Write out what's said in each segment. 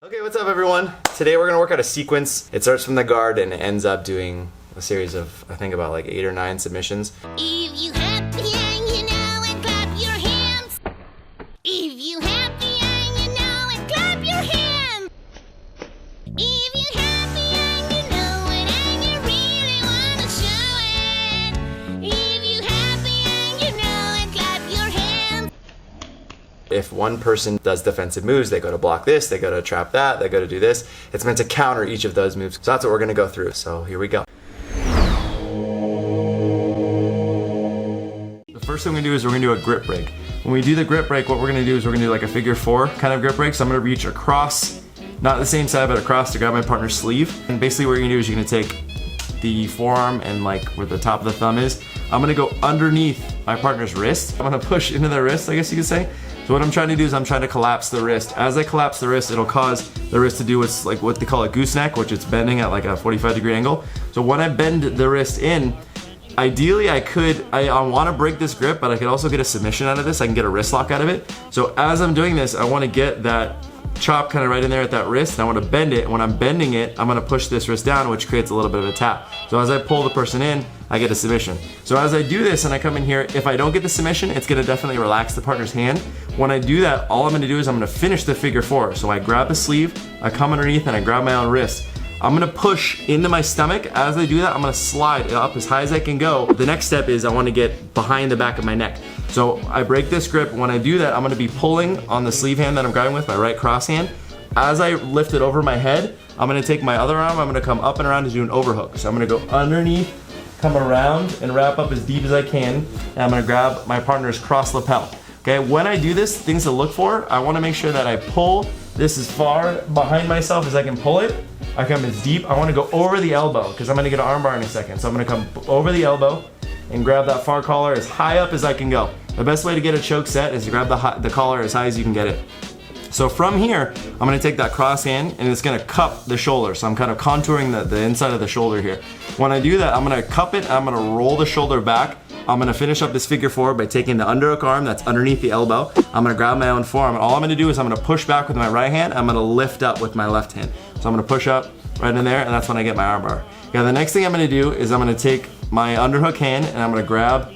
Okay, what's up everyone? Today we're gonna work out a sequence. It starts from the guard and it ends up doing a series of, I think about like 8 or 9 submissions. If you happy and you know it, clap your hands. If you happy and you know it, clap your hands. If you happy and you know it and you really wanna show it. If you happy and you know it, clap your hands. If one person does defensive moves, they go to block this, they go to trap that, they go to do this. It's meant to counter each of those moves. So that's what we're gonna go through. So here we go. The first thing we're gonna do is we're gonna do a grip break. When we do the grip break, what we're gonna do is we're gonna do like a figure 4 kind of grip break. So I'm gonna reach across, not the same side, but across to grab my partner's sleeve. And basically what you're gonna do is you're gonna take the forearm and like where the top of the thumb is, I'm gonna go underneath my partner's wrist. I'm gonna push into the wrist, I guess you could say. So what I'm trying to do is I'm trying to collapse the wrist. As I collapse the wrist, it'll cause the wrist to do what's like what they call a gooseneck, which it's bending at like a 45-degree angle. So when I bend the wrist in, ideally I want to break this grip, but I could also get a submission out of this. I can get a wrist lock out of it. So as I'm doing this, I want to get that chop kind of right in there at that wrist, and I want to bend it. When I'm bending it, I'm going to push this wrist down, which creates a little bit of a tap. So as I pull the person in, I get a submission. So as I do this and I come in here, if I don't get the submission, it's going to definitely relax the partner's hand. When I do that, all I'm going to do is I'm going to finish the figure 4. So I grab the sleeve, I come underneath, and I grab my own wrist. I'm gonna push into my stomach. As I do that, I'm gonna slide it up as high as I can go. The next step is I wanna get behind the back of my neck. So I break this grip. When I do that, I'm gonna be pulling on the sleeve hand that I'm grabbing with, my right cross hand. As I lift it over my head, I'm gonna take my other arm, I'm gonna come up and around to do an overhook. So I'm gonna go underneath, come around, and wrap up as deep as I can, and I'm gonna grab my partner's cross lapel. Okay, when I do this, things to look for, I wanna make sure that I pull this as far behind myself as I can pull it. I come as deep. I want to go over the elbow because I'm going to get an arm bar in a second. So I'm going to come over the elbow and grab that far collar as high up as I can go. The best way to get a choke set is to grab the collar as high as you can get it. So from here, I'm going to take that cross hand and it's going to cup the shoulder. So I'm kind of contouring the inside of the shoulder here. When I do that, I'm going to cup it. I'm going to roll the shoulder back. I'm gonna finish up this figure 4 by taking the underhook arm that's underneath the elbow. I'm gonna grab my own forearm, and all I'm gonna do is I'm gonna push back with my right hand. I'm gonna lift up with my left hand. So I'm gonna push up right in there, and that's when I get my arm bar. Okay, the next thing I'm gonna do is I'm gonna take my underhook hand and I'm gonna grab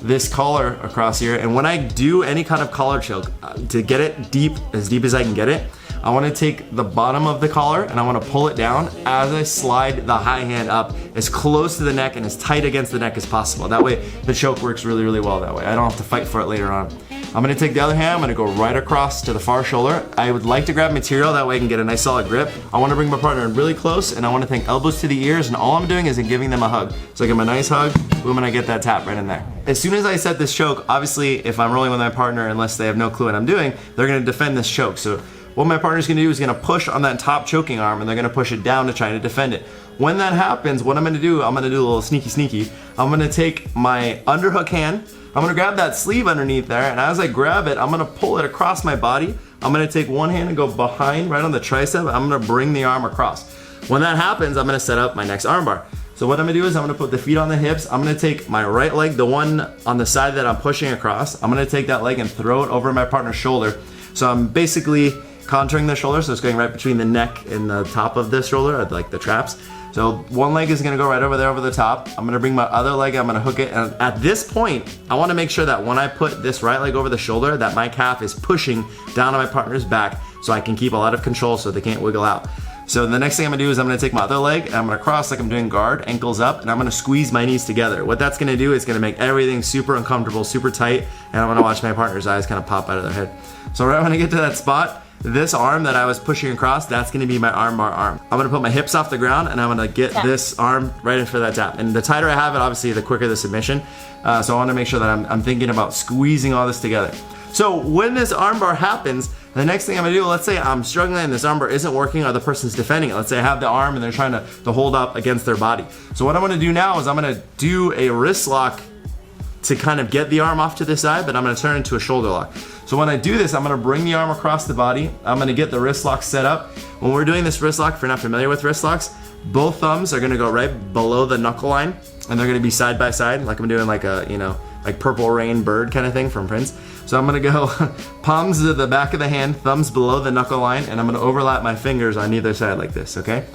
this collar across here. And when I do any kind of collar choke, to get it deep, as deep as I can get it, I want to take the bottom of the collar and I want to pull it down as I slide the high hand up as close to the neck and as tight against the neck as possible. That way the choke works really, really well that way. I don't have to fight for it later on. I'm going to take the other hand, I'm going to go right across to the far shoulder. I would like to grab material, that way I can get a nice solid grip. I want to bring my partner in really close and I want to think elbows to the ears, and all I'm doing is giving them a hug. So I give them a nice hug, boom, and I get that tap right in there. As soon as I set this choke, obviously if I'm rolling with my partner, unless they have no clue what I'm doing, they're going to defend this choke. So what my partner's gonna do is gonna push on that top choking arm and they're gonna push it down to try to defend it. When that happens, what I'm gonna do a little sneaky. I'm gonna take my underhook hand, I'm gonna grab that sleeve underneath there, and as I grab it, I'm gonna pull it across my body. I'm gonna take one hand and go behind, right on the tricep, I'm gonna bring the arm across. When that happens, I'm gonna set up my next arm bar. So what I'm gonna do is I'm gonna put the feet on the hips, I'm gonna take my right leg, the one on the side that I'm pushing across, I'm gonna take that leg and throw it over my partner's shoulder. So I'm basically contouring the shoulder, so it's going right between the neck and the top of the shoulder, like the traps. So one leg is gonna go right over there over the top. I'm gonna bring my other leg, I'm gonna hook it, and at this point, I wanna make sure that when I put this right leg over the shoulder, that my calf is pushing down on my partner's back so I can keep a lot of control so they can't wiggle out. So the next thing I'm gonna do is I'm gonna take my other leg and I'm gonna cross like I'm doing guard, ankles up, and I'm gonna squeeze my knees together. What that's gonna do is gonna make everything super uncomfortable, super tight, and I'm gonna watch my partner's eyes kind of pop out of their head. So right when I get to that spot, this arm that I was pushing across, that's gonna be my arm bar arm. I'm gonna put my hips off the ground and I'm gonna get this arm right in for that tap. And the tighter I have it, obviously, the quicker the submission. So I wanna make sure that I'm thinking about squeezing all this together. So when this arm bar happens, the next thing I'm gonna do, let's say I'm struggling and this arm bar isn't working or the person's defending it. Let's say I have the arm and they're trying to hold up against their body. So what I'm gonna do now is I'm gonna do a wrist lock to kind of get the arm off to the side, but I'm gonna turn it into a shoulder lock. So when I do this, I'm gonna bring the arm across the body. I'm gonna get the wrist lock set up. When we're doing this wrist lock, if you're not familiar with wrist locks, both thumbs are gonna go right below the knuckle line and they're gonna be side by side, like I'm doing like a, like Purple Rain bird kind of thing from Prince. So I'm gonna go palms to the back of the hand, thumbs below the knuckle line, and I'm gonna overlap my fingers on either side like this, okay?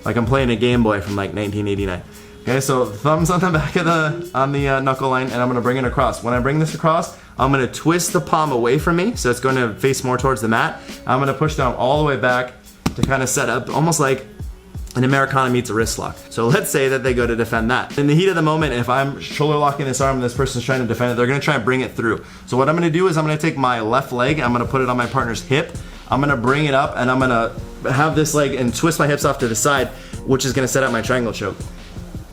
Like I'm playing a Game Boy from like 1989. Okay, so thumbs on the back of the knuckle line, and I'm gonna bring it across. When I bring this across, I'm gonna twist the palm away from me, so it's gonna face more towards the mat. I'm gonna push down all the way back to kind of set up almost like an Americana meets a wrist lock. So let's say that they go to defend that. In the heat of the moment, if I'm shoulder locking this arm and this person's trying to defend it, they're gonna try and bring it through. So what I'm gonna do is I'm gonna take my left leg, I'm gonna put it on my partner's hip, I'm gonna bring it up, and I'm gonna have this leg and twist my hips off to the side, which is gonna set up my triangle choke.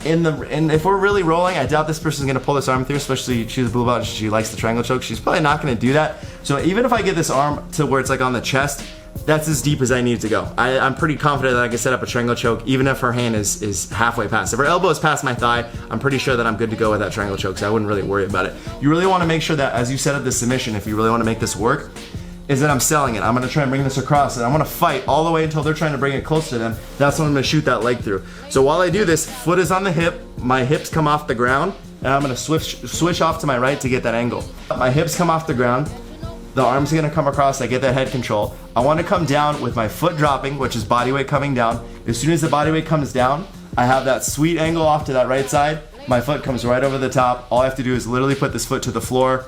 And if we're really rolling, I doubt this person's gonna pull this arm through, especially she's a blue belt, she likes the triangle choke. She's probably not gonna do that. So even if I get this arm to where it's like on the chest, that's as deep as I need to go. I'm pretty confident that I can set up a triangle choke even if her hand is halfway past. If her elbow is past my thigh, I'm pretty sure that I'm good to go with that triangle choke, so I wouldn't really worry about it. You really wanna make sure that as you set up this submission, if you really wanna make this work, is that I'm selling it. I'm gonna try and bring this across, and I'm gonna fight all the way until they're trying to bring it close to them. That's when I'm gonna shoot that leg through. So while I do this, foot is on the hip, my hips come off the ground, and I'm gonna switch off to my right to get that angle. My hips come off the ground, the arm's gonna come across, I get that head control. I wanna come down with my foot dropping, which is body weight coming down. As soon as the body weight comes down, I have that sweet angle off to that right side. My foot comes right over the top. All I have to do is literally put this foot to the floor,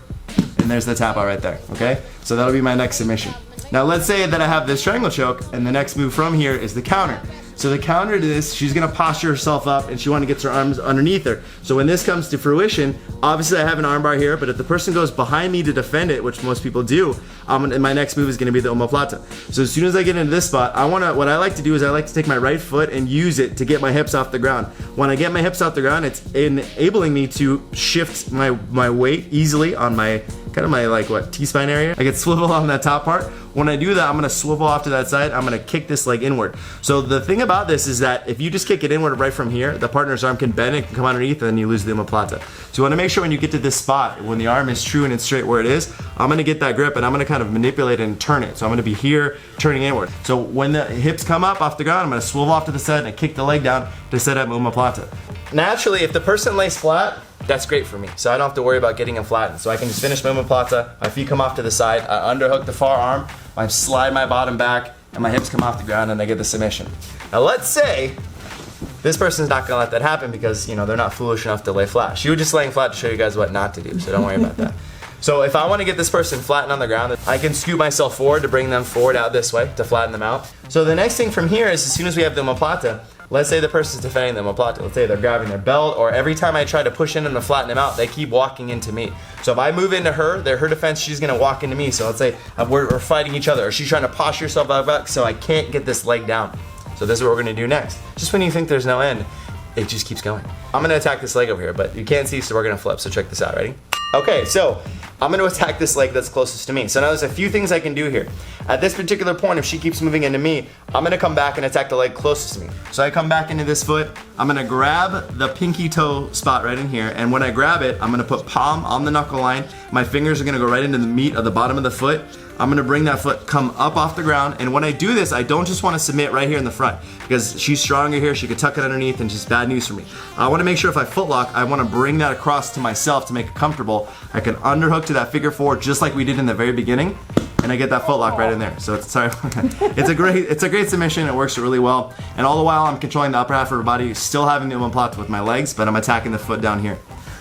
and there's the tap out right there, okay? So that'll be my next submission. Now let's say that I have this triangle choke, and the next move from here is the counter. So the counter to this, she's gonna posture herself up, and she wanna get her arms underneath her. So when this comes to fruition, obviously I have an armbar here, but if the person goes behind me to defend it, which most people do, my next move is gonna be the Umaplata. So as soon as I get into this spot, what I like to do is I like to take my right foot and use it to get my hips off the ground. When I get my hips off the ground, it's enabling me to shift my weight easily on my T-spine area. I get swivel on that top part. When I do that, I'm gonna swivel off to that side. I'm gonna kick this leg inward. So the thing about this is that if you just kick it inward right from here, the partner's arm can bend, it can come underneath, and then you lose the Umaplata. So you wanna make sure when you get to this spot, when the arm is true and it's straight where it is, I'm gonna get that grip and I'm gonna kind of manipulate and turn it. So I'm gonna be here, turning inward. So when the hips come up off the ground, I'm gonna swivel off to the side and kick the leg down to set up Umaplata. Naturally, if the person lays flat, that's great for me. So I don't have to worry about getting them flattened. So I can just finish my Umaplata, my feet come off to the side, I underhook the far arm, I slide my bottom back, and my hips come off the ground and I get the submission. Now let's say this person's not gonna let that happen because they're not foolish enough to lay flat. She was just laying flat to show you guys what not to do, so don't worry about that. So if I wanna get this person flattened on the ground, I can scoot myself forward to bring them forward out this way to flatten them out. So the next thing from here is as soon as we have the Umaplata, let's say the person's defending the Umaplata. Let's say they're grabbing their belt, or every time I try to push in them to flatten them out, they keep walking into me. So if I move into her defense, she's gonna walk into me. So let's say we're fighting each other, or she's trying to posture herself back, so I can't get this leg down. So this is what we're gonna do next. Just when you think there's no end, it just keeps going. I'm gonna attack this leg over here, but you can't see, so we're gonna flip. So check this out, ready? Okay, so I'm gonna attack this leg that's closest to me. So now there's a few things I can do here. At this particular point, if she keeps moving into me, I'm gonna come back and attack the leg closest to me. So I come back into this foot, I'm gonna grab the pinky toe spot right in here, and when I grab it, I'm gonna put palm on the knuckle line. My fingers are gonna go right into the meat of the bottom of the foot. I'm gonna bring that foot, come up off the ground, and when I do this, I don't just wanna submit right here in the front, because she's stronger here, she could tuck it underneath, and just bad news for me. I wanna make sure if I footlock, I wanna bring that across to myself to make it comfortable. I can underhook to that figure four, just like we did in the very beginning, and I get that footlock right in there. So it's a great submission, it works really well, and all the while I'm controlling the upper half of her body, still having the Umaplata with my legs, but I'm attacking the foot down here.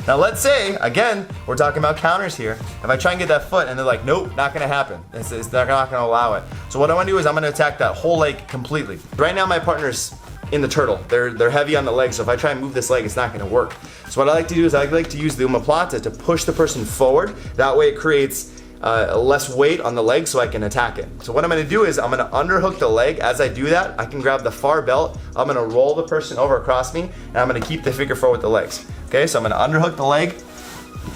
Now let's say, again, we're talking about counters here. If I try and get that foot and they're like, nope, not gonna happen. They're not gonna allow it. So what I wanna do is I'm gonna attack that whole leg completely. Right now my partner's in the turtle. They're heavy on the leg, so if I try and move this leg, it's not gonna work. So what I like to do is I like to use the Umaplata to push the person forward. That way it creates less weight on the leg so I can attack it. So what I'm gonna do is I'm gonna underhook the leg. As I do that, I can grab the far belt, I'm gonna roll the person over across me, and I'm gonna keep the figure four with the legs. Okay, so I'm gonna underhook the leg,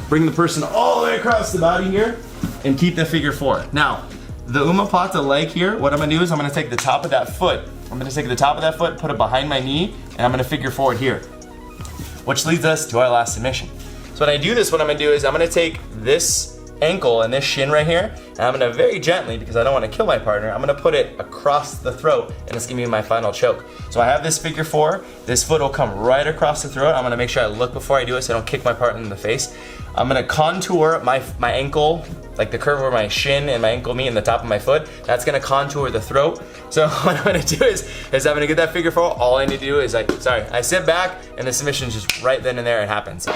bring the person all the way across the body here, and keep the figure four. Now, the Umaplata leg here, what I'm gonna do is I'm gonna take the top of that foot, put it behind my knee, and I'm gonna figure forward here. Which leads us to our last submission. So when I do this, what I'm gonna do is I'm gonna take this ankle and this shin right here, and I'm gonna very gently, because I don't wanna kill my partner, I'm gonna put it across the throat, and it's gonna be my final choke. So I have this figure four, this foot will come right across the throat. I'm gonna make sure I look before I do it so I don't kick my partner in the face. I'm gonna contour my ankle, like the curve where my shin and my ankle meet and the top of my foot. That's gonna contour the throat. So what I'm gonna do is I'm gonna get that figure 4. All I need to do is I sit back and the submission is just right then and there it happens.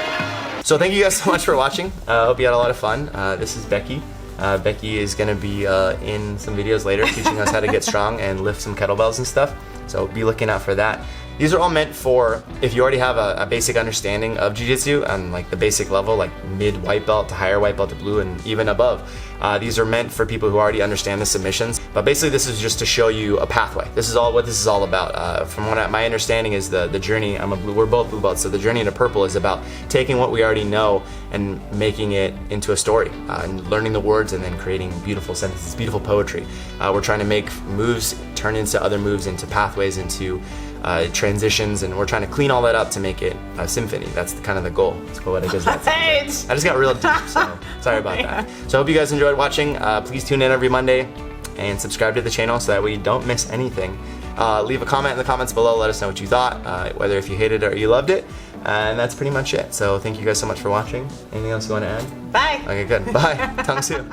So thank you guys so much for watching. I hope you had a lot of fun. This is Becky. Becky is gonna be in some videos later teaching us how to get strong and lift some kettlebells and stuff. So be looking out for that. These are all meant for if you already have a basic understanding of Jiu-Jitsu on like the basic level, like mid white belt to higher white belt to blue and even above. These are meant for people who already understand the submissions. But basically this is just to show you a pathway. This is all what this is all about. From what my understanding is the journey, we're both blue belts, so the journey into purple is about taking what we already know and making it into a story, and learning the words and then creating beautiful sentences, beautiful poetry. We're trying to make moves turn into other moves, into pathways, into transitions, and we're trying to clean all that up to make it a symphony. That's kind of the goal. That's what it is. I just got real deep, so sorry about that. So I hope you guys enjoyed watching. Please tune in every Monday and subscribe to the channel so that way you don't miss anything. Leave a comment in the comments below. Let us know what you thought, whether if you hated it or you loved it. And that's pretty much it. So thank you guys so much for watching. Anything else you want to add? Bye. Okay, good. Bye. Tongue Sue.